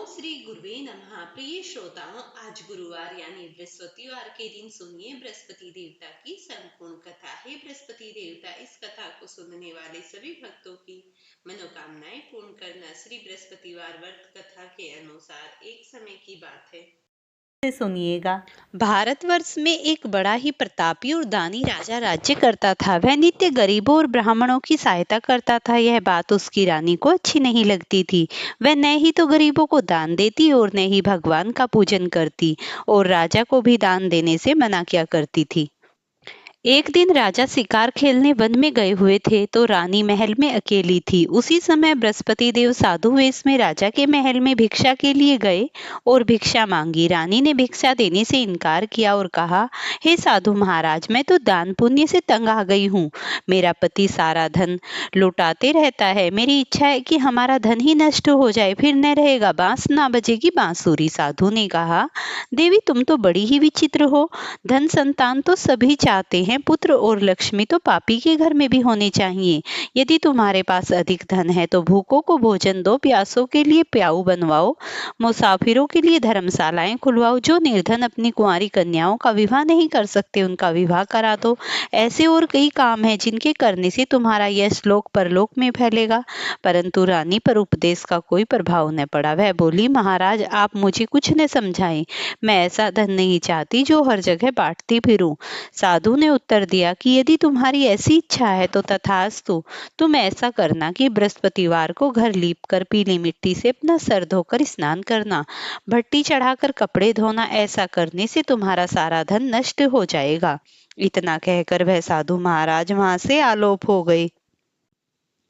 श्री गुरुवे नमः। प्रिय श्रोताओं, आज गुरुवार यानी बृहस्पतिवार के दिन सुनिए बृहस्पति देवता की संपूर्ण कथा। है बृहस्पति देवता, इस कथा को सुनने वाले सभी भक्तों की मनोकामनाएं पूर्ण करना। श्री बृहस्पतिवार व्रत कथा के अनुसार एक समय की बात है। सुनिएगा। भारतवर्ष में एक बड़ा ही प्रतापी और दानी राजा राज्य करता था। वह नित्य गरीबों और ब्राह्मणों की सहायता करता था। यह बात उसकी रानी को अच्छी नहीं लगती थी। वह न ही तो गरीबों को दान देती और न ही भगवान का पूजन करती, और राजा को भी दान देने से मना किया करती थी। एक दिन राजा शिकार खेलने वन में गए हुए थे तो रानी महल में अकेली थी। उसी समय बृहस्पति देव साधु वेश में राजा के महल में भिक्षा के लिए गए और भिक्षा मांगी। रानी ने भिक्षा देने से इनकार किया और कहा, हे साधु महाराज, मैं तो दान पुण्य से तंग आ गई हूँ। मेरा पति सारा धन लुटाते रहता है। मेरी इच्छा है कि हमारा धन ही नष्ट हो जाए, फिर न रहेगा बांस ना बजेगी बांसुरी। साधु ने कहा, देवी तुम तो बड़ी ही विचित्र हो। धन संतान तो सभी चाहते हैं, पुत्र और लक्ष्मी तो पापी के घर में भी होने चाहिए। यदि तुम्हारे पास अधिक धन है तो भूखों को भोजन दो, प्यासों के लिए प्याऊ बनवाओ, मुसाफिरों के लिए धर्मशालाएं खुलवाओ। जो निर्धन अपनी कुंवारी कन्याओं का विवाह नहीं कर सकते उनका विवाह करा दो। ऐसे और कई काम हैं जिनके करने से तुम्हारा यश लोक परलोक में फैलेगा। परंतु रानी पर उपदेश का कोई प्रभाव न पड़ा। वह बोली, महाराज आप मुझे कुछ न समझाएं। मैं ऐसा धन नहीं चाहती जो हर जगह बांटती फिरूं। साधु ने उत्तर दिया कि यदि तुम्हारी ऐसी इच्छा है तो तथास्तु। तुम ऐसा करना कि बृहस्पतिवार को घर लीप कर पीली मिट्टी से अपना सर धोकर स्नान करना, भट्टी चढ़ाकर कपड़े धोना। ऐसा करने से तुम्हारा सारा धन नष्ट हो जाएगा। इतना कहकर वह साधु महाराज वहां से आलोप हो गए।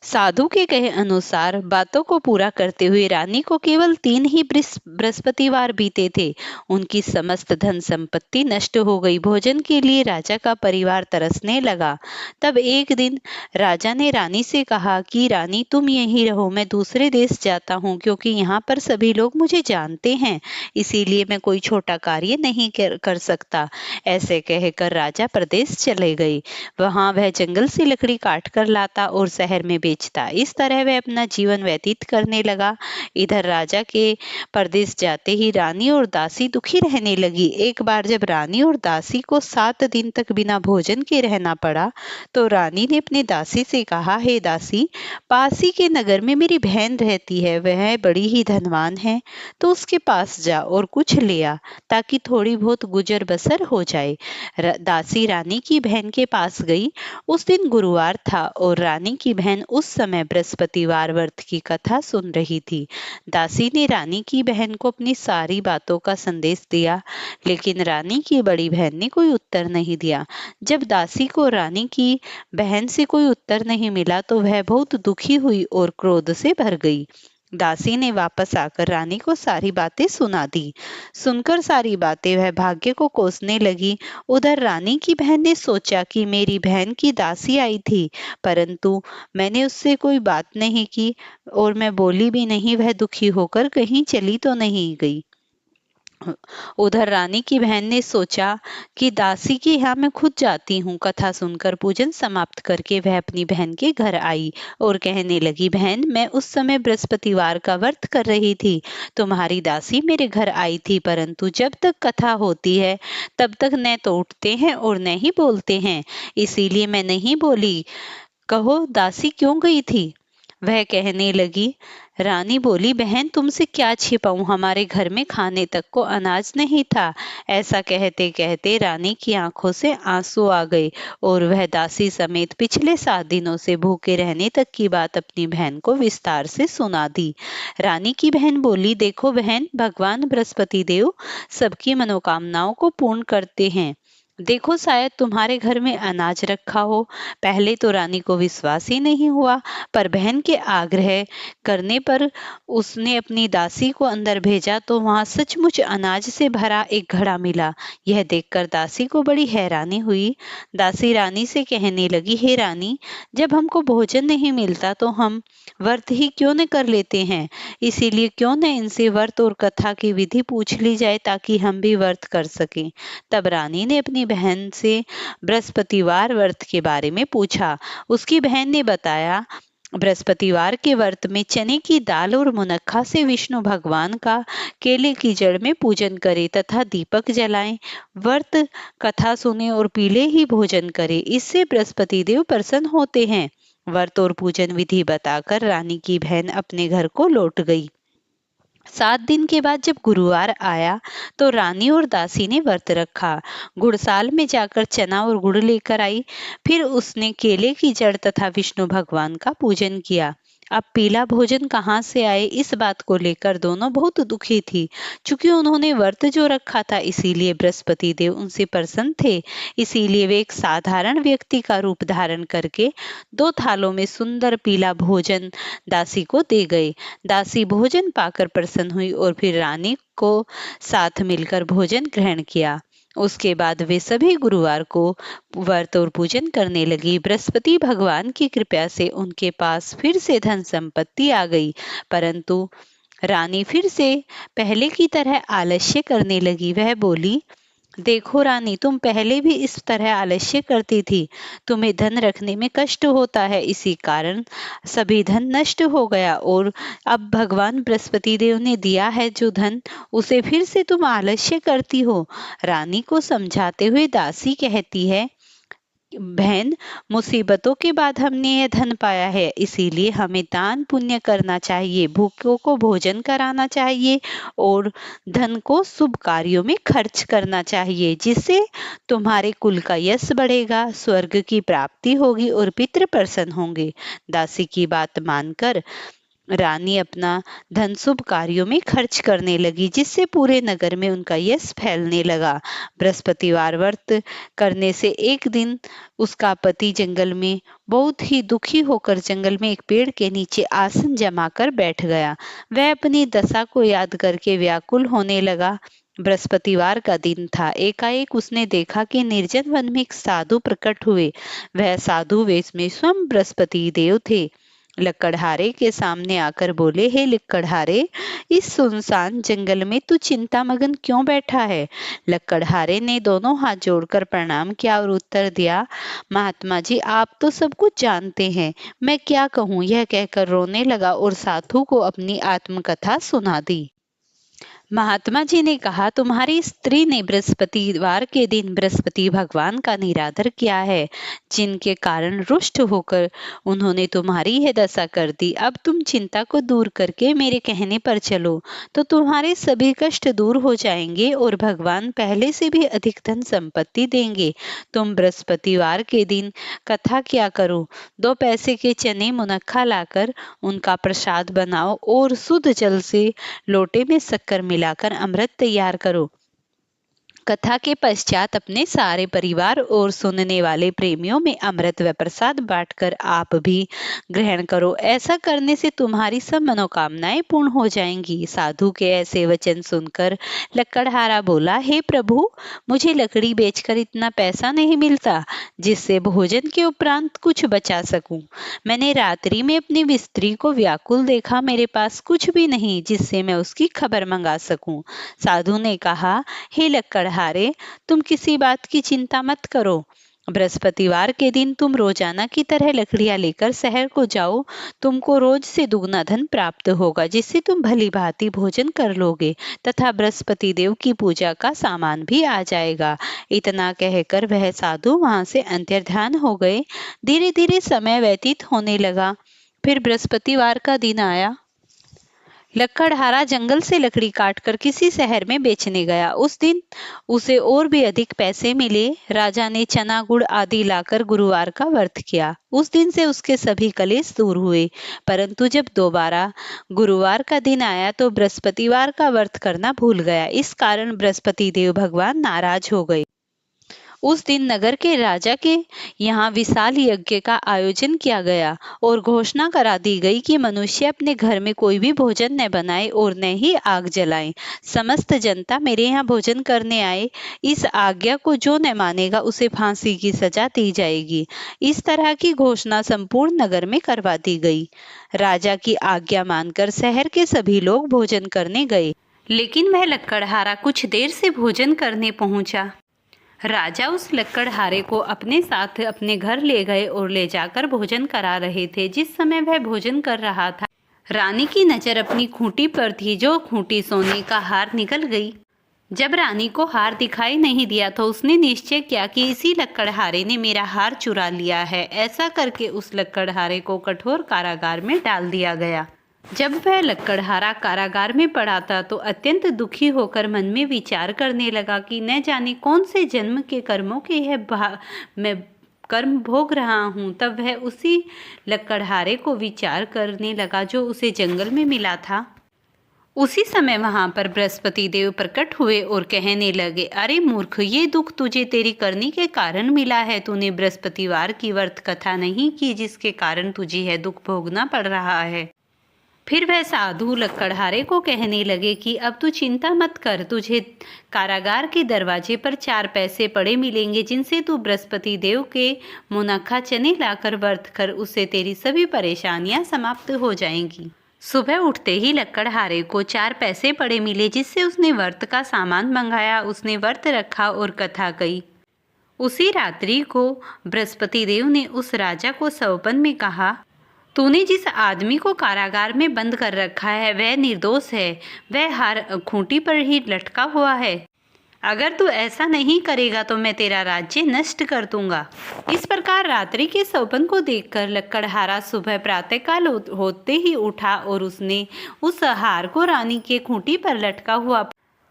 साधु के कहे अनुसार बातों को पूरा करते हुए रानी को केवल 3 ही बृहस्पतिवार बीते थे। उनकी समस्त धन संपत्ति नष्ट हो गई। भोजन के लिए राजा का परिवार तरसने लगा। तब एक दिन राजा ने रानी से कहा कि रानी तुम यहीं रहो, मैं दूसरे देश जाता हूँ, क्योंकि यहाँ पर सभी लोग मुझे जानते हैं, इसीलिए मैं कोई छोटा कार्य नहीं कर सकता। ऐसे कहकर राजा प्रदेश चले गए। वहां वह जंगल से लकड़ी काट कर लाता और शहर में बेचता। इस तरह वह अपना जीवन व्यतीत करने लगा। इधर राजा के परदेश जाते ही रानी और दासी दुखी रहने लगी। एक बार जब रानी और दासी को 7 दिन तक बिना भोजन के रहना पड़ा तो रानी ने अपनी दासी से कहा, हे दासी, पास ही के नगर में मेरी बहन रहती है, वह बड़ी ही धनवान है, तो उसके पास जा और कुछ ले आ ताकि थोड़ी बहुत गुजर बसर हो जाए। दासी रानी की बहन के पास गई। उस दिन गुरुवार था और रानी की बहन उस समय बृहस्पतिवार व्रत की कथा सुन रही थी। दासी ने रानी की बहन को अपनी सारी बातों का संदेश दिया, लेकिन रानी की बड़ी बहन ने कोई उत्तर नहीं दिया। जब दासी को रानी की बहन से कोई उत्तर नहीं मिला तो वह बहुत दुखी हुई और क्रोध से भर गई। दासी ने वापस आकर रानी को सारी बातें सुना दी। सुनकर सारी बातें वह भाग्य को कोसने लगी। उधर रानी की बहन ने सोचा कि मेरी बहन की दासी आई थी, परंतु मैंने उससे कोई बात नहीं की और मैं बोली भी नहीं। वह दुखी होकर कहीं चली तो नहीं गई। उधर रानी की बहन ने सोचा कि दासी के यहाँ मैं खुद जाती हूँ। कथा सुनकर पूजन समाप्त करके वह अपनी बहन के घर आई और कहने लगी, बहन, मैं उस समय बृहस्पतिवार का व्रत कर रही थी। तुम्हारी दासी मेरे घर आई थी, परंतु जब तक कथा होती है तब तक न तो उठते हैं और न ही बोलते हैं, इसीलिए मैं नहीं बोली। कहो दासी क्यों गई थी? वह कहने लगी। रानी बोली, बहन तुमसे क्या छिपाऊं, हमारे घर में खाने तक को अनाज नहीं था। ऐसा कहते कहते रानी की आंखों से आंसू आ गए और वह दासी समेत पिछले 7 दिनों से भूखे रहने तक की बात अपनी बहन को विस्तार से सुना दी। रानी की बहन बोली, देखो बहन, भगवान बृहस्पति देव सबकी मनोकामनाओं को पूर्ण करते हैं। देखो शायद तुम्हारे घर में अनाज रखा हो। पहले तो रानी को विश्वास ही नहीं हुआ, पर बहन के आग्रह करने पर उसने अपनी दासी को अंदर भेजा तो वहां सचमुच अनाज से भरा एक घड़ा मिला। यह देखकर दासी को बड़ी हैरानी हुई। दासी रानी से कहने लगी, हे रानी, जब हमको भोजन नहीं मिलता तो हम व्रत ही क्यों न कर लेते हैं, इसीलिए क्यों न इनसे व्रत और कथा की विधि पूछ ली जाए ताकि हम भी व्रत कर सकें। तब रानी ने अपनी बहन से बृहस्पतिवार व्रत के बारे में पूछा। उसकी बहन ने बताया बृहस्पतिवार के व्रत में चने की दाल और मुनक्खा से विष्णु भगवान का केले की जड़ में पूजन करें तथा दीपक जलाएं। व्रत कथा सुने और पीले ही भोजन करें, इससे बृहस्पति देव प्रसन्न होते हैं। व्रत और पूजन विधि बताकर रानी की बहन अपने घर को लौट गई। 7 दिन के बाद जब गुरुवार आया तो रानी और दासी ने व्रत रखा। गुड़साल में जाकर चना और गुड़ लेकर आई। फिर उसने केले की जड़ तथा विष्णु भगवान का पूजन किया। अब पीला भोजन कहाँ से आए, इस बात को लेकर दोनों बहुत दुखी थी। चूंकि उन्होंने व्रत जो रखा था इसीलिए बृहस्पति देव उनसे प्रसन्न थे। इसीलिए वे एक साधारण व्यक्ति का रूप धारण करके 2 थालों में सुंदर पीला भोजन दासी को दे गए। दासी भोजन पाकर प्रसन्न हुई और फिर रानी को साथ मिलकर भोजन ग्रहण किया। उसके बाद वे सभी गुरुवार को व्रत और पूजन करने लगी। बृहस्पति भगवान की कृपा से उनके पास फिर से धन संपत्ति आ गई, परंतु रानी फिर से पहले की तरह आलस्य करने लगी। वह बोली, देखो रानी, तुम पहले भी इस तरह आलस्य करती थी। तुम्हें धन रखने में कष्ट होता है, इसी कारण सभी धन नष्ट हो गया और अब भगवान बृहस्पति देव ने दिया है जो धन, उसे फिर से तुम आलस्य करती हो। रानी को समझाते हुए दासी कहती है, बहन, मुसीबतों के बाद हमने यह धन पाया है, इसीलिए हमें दान पुण्य करना चाहिए, भूखों को भोजन कराना चाहिए और धन को शुभ कार्यों में खर्च करना चाहिए, जिससे तुम्हारे कुल का यश बढ़ेगा, स्वर्ग की प्राप्ति होगी और पितृ प्रसन्न होंगे। दासी की बात मानकर रानी अपना धन शुभ कार्यों में खर्च करने लगी, जिससे पूरे नगर में उनका यश फैलने लगा। बृहस्पतिवार व्रत करने से एक दिन उसका पति जंगल में बहुत ही दुखी होकर जंगल में एक पेड़ के नीचे आसन जमाकर बैठ गया। वह अपनी दशा को याद करके व्याकुल होने लगा। बृहस्पतिवार का दिन था। एकाएक उसने देखा कि निर्जन वन में एक साधु प्रकट हुए। वह साधु वेश में स्वयं बृहस्पति देव थे। लकड़हारे के सामने आकर बोले, हे लकड़हारे, इस सुनसान जंगल में तू चिंता मगन क्यों बैठा है? लकड़हारे ने दोनों हाथ जोड़कर प्रणाम किया और उत्तर दिया, महात्मा जी, आप तो सब कुछ जानते हैं, मैं क्या कहूँ। यह कहकर रोने लगा और साधु को अपनी आत्मकथा सुना दी। महात्मा जी ने कहा, तुम्हारी स्त्री ने बृहस्पतिवार के दिन बृहस्पति भगवान का निरादर किया है, जिनके कारण रुष्ट होकर उन्होंने तुम्हारी यह दशा कर दी। अब तुम चिंता को दूर करके मेरे कहने पर चलो तो तुम्हारे सभी कष्ट दूर हो जाएंगे और भगवान पहले से भी अधिक धन संपत्ति देंगे। तुम बृहस्पतिवार के दिन कथा क्या करो, 2 पैसे के चने मुनक्खा लाकर उनका प्रसाद बनाओ और शुद्ध जल से लोटे में शक्कर मिलाकर अमृत तैयार करो। कथा के पश्चात अपने सारे परिवार और सुनने वाले प्रेमियों में अमृत व प्रसाद बांटकर आप भी ग्रहण करो। ऐसा करने से तुम्हारी सब मनोकामनाएं पूर्ण हो जाएंगी। साधु के ऐसे वचन सुनकर लकड़हारा बोला, हे प्रभु, मुझे लकड़ी बेचकर इतना पैसा नहीं मिलता जिससे भोजन के उपरांत कुछ बचा सकूं। मैंने रात्रि में अपनी स्त्री को व्याकुल देखा, मेरे पास कुछ भी नहीं जिससे मैं उसकी खबर मंगा सकूं। साधु ने कहा, हे लकड़हारे, तुम किसी बात की चिंता मत करो। बृहस्पतिवार के दिन तुम रोजाना की तरह लकड़ियां लेकर शहर को जाओ। तुमको रोज से दुगना धन प्राप्त होगा, जिससे तुम भली भांति भोजन कर लोगे तथा बृहस्पति देव की पूजा का सामान भी आ जाएगा। इतना कहकर वह साधु वहां से अंतर्ध्यान हो गए। धीरे धीरे समय व्यतीत होने लगा। फिर बृहस्पतिवार का दिन आया। लकड़हारा जंगल से लकड़ी काटकर किसी शहर में बेचने गया। उस दिन उसे और भी अधिक पैसे मिले। राजा ने चना गुड़ आदि लाकर गुरुवार का व्रत किया। उस दिन से उसके सभी कलेश दूर हुए। परंतु जब दोबारा गुरुवार का दिन आया तो बृहस्पतिवार का व्रत करना भूल गया। इस कारण बृहस्पति देव भगवान नाराज हो गए। उस दिन नगर के राजा के यहाँ विशाल यज्ञ का आयोजन किया गया और घोषणा करा दी गई कि मनुष्य अपने घर में कोई भी भोजन न बनाए और न ही आग जलाए। समस्त जनता मेरे यहाँ भोजन करने आए। इस आज्ञा को जो न मानेगा उसे फांसी की सजा दी जाएगी। इस तरह की घोषणा संपूर्ण नगर में करवा दी गई। राजा की आज्ञा मानकर शहर के सभी लोग भोजन करने गए, लेकिन वह लकड़हारा कुछ देर से भोजन करने पहुंचा। राजा उस लकड़हारे को अपने साथ अपने घर ले गए और ले जाकर भोजन करा रहे थे। जिस समय वह भोजन कर रहा था, रानी की नज़र अपनी खूंटी पर थी, जो खूंटी सोने का हार निकल गई। जब रानी को हार दिखाई नहीं दिया तो उसने निश्चय किया कि इसी लकड़हारे ने मेरा हार चुरा लिया है। ऐसा करके उस लकड़हारे को कठोर कारागार में डाल दिया गया। जब वह लकड़हारा कारागार में पड़ा था तो अत्यंत दुखी होकर मन में विचार करने लगा कि न जाने कौन से जन्म के कर्मों के मैं कर्म भोग रहा हूँ। तब वह उसी लकड़हारे को विचार करने लगा जो उसे जंगल में मिला था। उसी समय वहां पर बृहस्पति देव प्रकट हुए और कहने लगे, अरे मूर्ख, ये दुख तुझे तेरी करनी के कारण मिला है। तूने बृहस्पतिवार की व्रत कथा नहीं की, जिसके कारण तुझे यह दुख भोगना पड़ रहा है। फिर वह साधु लकड़हारे को कहने लगे कि अब तू चिंता मत कर, तुझे कारागार के दरवाजे पर 4 पैसे पड़े मिलेंगे, जिनसे तू बृहस्पति देव के मुनक्खा चने लाकर व्रत कर, उससे तेरी सभी परेशानियां समाप्त हो जाएंगी। सुबह उठते ही लकड़हारे को 4 पैसे पड़े मिले, जिससे उसने व्रत का सामान मंगाया। उसने व्रत रखा और कथा कही। उसी रात्रि को बृहस्पति देव ने उस राजा को सवपन में कहा, तूने जिस आदमी को कारागार में बंद कर रखा है वह निर्दोष है, वह हार खूंटी पर ही लटका हुआ है। अगर तू ऐसा नहीं करेगा तो मैं तेरा राज्य नष्ट कर दूंगा। इस प्रकार रात्रि के सवपन को देखकर लकड़हारा सुबह प्रातःकाल होते ही उठा और उसने उस हार को रानी के खूंटी पर लटका हुआ।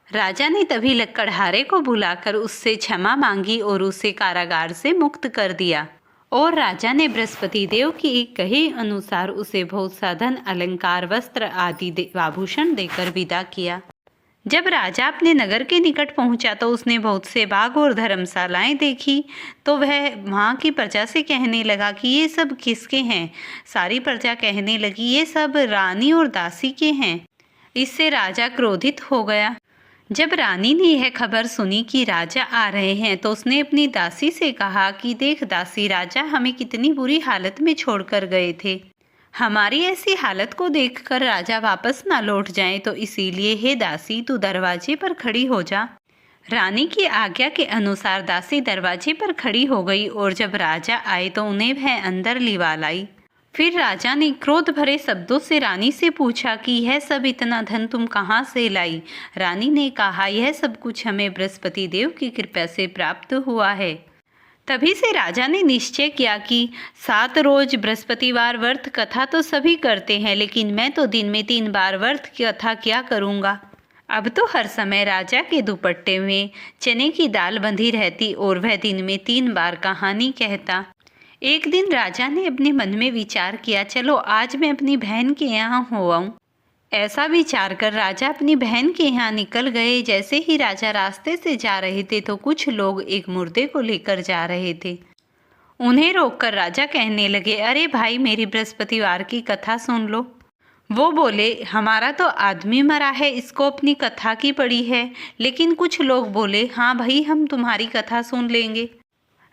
राजा ने तभी लकड़हारे को बुलाकर उससे क्षमा मांगी और उसे कारागार से मुक्त कर दिया। और राजा ने बृहस्पति देव की कहे अनुसार उसे बहुत सा धन, अलंकार, वस्त्र आदि आभूषण देकर विदा किया। जब राजा अपने नगर के निकट पहुंचा तो उसने बहुत से बाग और धर्मशालाएं देखी। तो वह वहां की प्रजा से कहने लगा कि ये सब किसके हैं। सारी प्रजा कहने लगी, ये सब रानी और दासी के हैं। इससे राजा क्रोधित हो गया। जब रानी ने यह खबर सुनी कि राजा आ रहे हैं तो उसने अपनी दासी से कहा कि देख दासी, राजा हमें कितनी बुरी हालत में छोड़कर गए थे। हमारी ऐसी हालत को देखकर राजा वापस ना लौट जाए, तो इसीलिए हे दासी, तू दरवाजे पर खड़ी हो जा। रानी की आज्ञा के अनुसार दासी दरवाजे पर खड़ी हो गई और जब राजा आए तो उन्हें वह अंदर लिवा लाई। फिर राजा ने क्रोध भरे शब्दों से रानी से पूछा कि यह सब इतना धन तुम कहाँ से लाई। रानी ने कहा, यह सब कुछ हमें बृहस्पति देव की कृपा से प्राप्त हुआ है। तभी से राजा ने निश्चय किया कि 7 रोज बृहस्पतिवार व्रत कथा तो सभी करते हैं, लेकिन मैं तो दिन में 3 बार व्रत कथा क्या करूँगा। अब तो हर समय राजा के दुपट्टे में चने की दाल बंधी रहती और वह दिन में 3 बार कहानी कहता। एक दिन राजा ने अपने मन में विचार किया, चलो आज मैं अपनी बहन के यहाँ हो आऊं। ऐसा विचार कर राजा अपनी बहन के यहाँ निकल गए। जैसे ही राजा रास्ते से जा रहे थे तो कुछ लोग एक मुर्दे को लेकर जा रहे थे। उन्हें रोककर राजा कहने लगे, अरे भाई, मेरी बृहस्पतिवार की कथा सुन लो। वो बोले, हमारा तो आदमी मरा है, इसको अपनी कथा की पड़ी है। लेकिन कुछ लोग बोले, हाँ भाई, हम तुम्हारी कथा सुन लेंगे।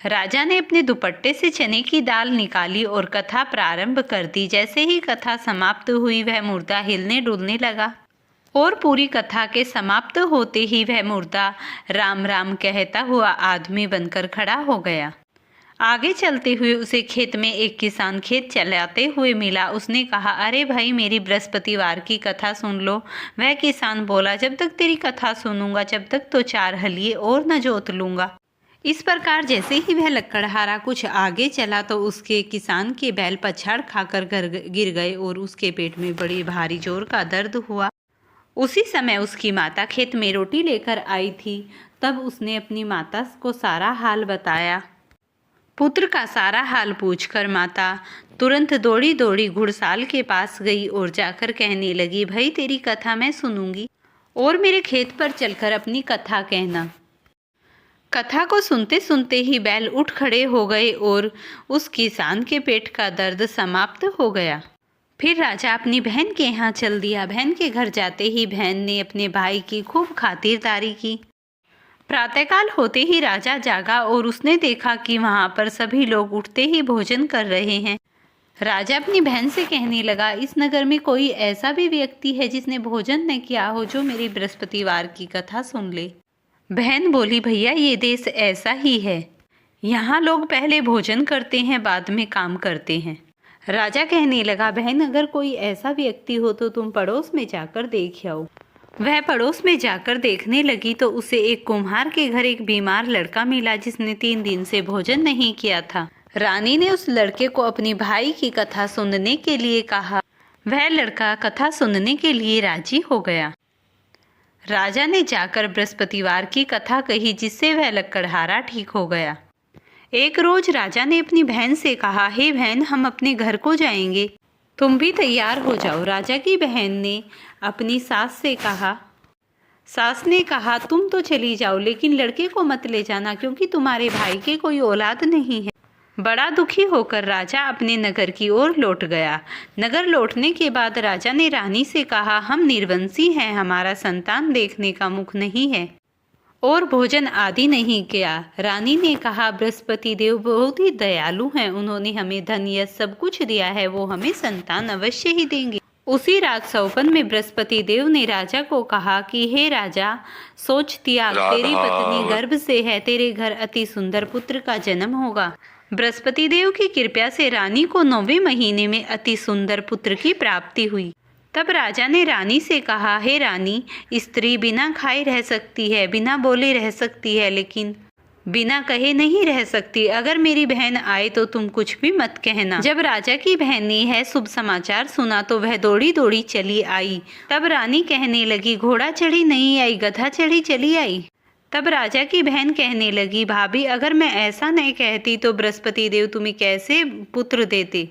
राजा ने अपने दुपट्टे से चने की दाल निकाली और कथा प्रारंभ कर दी। जैसे ही कथा समाप्त हुई वह मुर्दा हिलने डुलने लगा और पूरी कथा के समाप्त होते ही वह मुर्दा राम राम कहता हुआ आदमी बनकर खड़ा हो गया। आगे चलते हुए उसे खेत में एक किसान खेत चलाते हुए मिला। उसने कहा, अरे भाई, मेरी बृहस्पतिवार की कथा सुन लो। वह किसान बोला, जब तक तेरी कथा सुनूंगा जब तक तो 4 हलिये और न जोत लूँगा। इस प्रकार जैसे ही वह लकड़हारा कुछ आगे चला तो उसके किसान के बैल पछाड़ खाकर गिर गए और उसके पेट में बड़ी भारी जोर का दर्द हुआ। उसी समय उसकी माता खेत में रोटी लेकर आई थी। तब उसने अपनी माता को सारा हाल बताया। पुत्र का सारा हाल पूछकर माता तुरंत दौड़ी दौड़ी घुड़साल के पास गई और जाकर कहने लगी, भाई, तेरी कथा मैं सुनूंगी और मेरे खेत पर चलकर अपनी कथा कहना। कथा को सुनते सुनते ही बैल उठ खड़े हो गए और उस किसान के पेट का दर्द समाप्त हो गया। फिर राजा अपनी बहन के यहाँ चल दिया। बहन के घर जाते ही बहन ने अपने भाई की खूब खातिरदारी की। प्रातःकाल होते ही राजा जागा और उसने देखा कि वहाँ पर सभी लोग उठते ही भोजन कर रहे हैं। राजा अपनी बहन से कहने लगा, इस नगर में कोई ऐसा भी व्यक्ति है जिसने भोजन न किया हो जो मेरी बृहस्पतिवार की कथा सुन ले। बहन बोली, भैया ये देश ऐसा ही है, यहाँ लोग पहले भोजन करते हैं बाद में काम करते हैं। राजा कहने लगा, बहन अगर कोई ऐसा व्यक्ति हो तो तुम पड़ोस में जाकर देख आओ। वह पड़ोस में जाकर देखने लगी तो उसे एक कुम्हार के घर एक बीमार लड़का मिला जिसने 3 दिन से भोजन नहीं किया था। रानी ने उस लड़के को अपनी भाई की कथा सुनने के लिए कहा। वह लड़का कथा सुनने के लिए राजी हो गया। राजा ने जाकर बृहस्पतिवार की कथा कही जिससे वह लकड़हारा ठीक हो गया। एक रोज राजा ने अपनी बहन से कहा, हे बहन हम अपने घर को जाएंगे, तुम भी तैयार हो जाओ। राजा की बहन ने अपनी सास से कहा। सास ने कहा, तुम तो चली जाओ लेकिन लड़के को मत ले जाना क्योंकि तुम्हारे भाई के कोई औलाद नहीं है। बड़ा दुखी होकर राजा अपने नगर की ओर लौट गया। नगर लौटने के बाद राजा ने रानी से कहा, हम निर्वंशी हैं, हमारा संतान देखने का मुख नहीं है और भोजन आदि नहीं किया। रानी ने कहा, बृहस्पति देव बहुत ही दयालु हैं, उन्होंने हमें धन यश सब कुछ दिया है, वो हमें संतान अवश्य ही देंगे। उसी रात सौपन में बृहस्पति देव ने राजा को कहा कि हे राजा, सोच त्याग, तेरी पत्नी गर्भ से है, तेरे घर अति सुंदर पुत्र का जन्म होगा। बृहस्पति देव की कृपा से रानी को 9वें महीने में अति सुंदर पुत्र की प्राप्ति हुई। तब राजा ने रानी से कहा, हे रानी, स्त्री बिना खाए रह सकती है, बिना बोले रह सकती है, लेकिन बिना कहे नहीं रह सकती। अगर मेरी बहन आए तो तुम कुछ भी मत कहना। जब राजा की बहन ने यह शुभ समाचार सुना तो वह दौड़ी दौड़ी चली आई। तब रानी कहने लगी, घोड़ा चढ़ी नहीं आई, गधा चढ़ी चली आई। तब राजा की बहन कहने लगी, भाभी अगर मैं ऐसा नहीं कहती तो बृहस्पति देव तुम्हें कैसे पुत्र देते।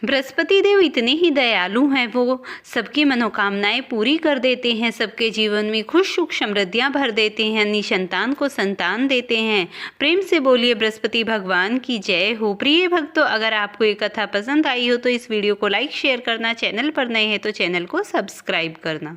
बृहस्पति देव इतने ही दयालु हैं, वो सबकी मनोकामनाएं पूरी कर देते हैं, सबके जीवन में खुश सुख समृद्धियां भर देते हैं, निसंतान को संतान देते हैं। प्रेम से बोलिए बृहस्पति भगवान की जय हो। प्रिय भक्तों, अगर आपको ये कथा पसंद आई हो तो इस वीडियो को लाइक शेयर करना, चैनल पर नए हैं तो चैनल को सब्सक्राइब करना।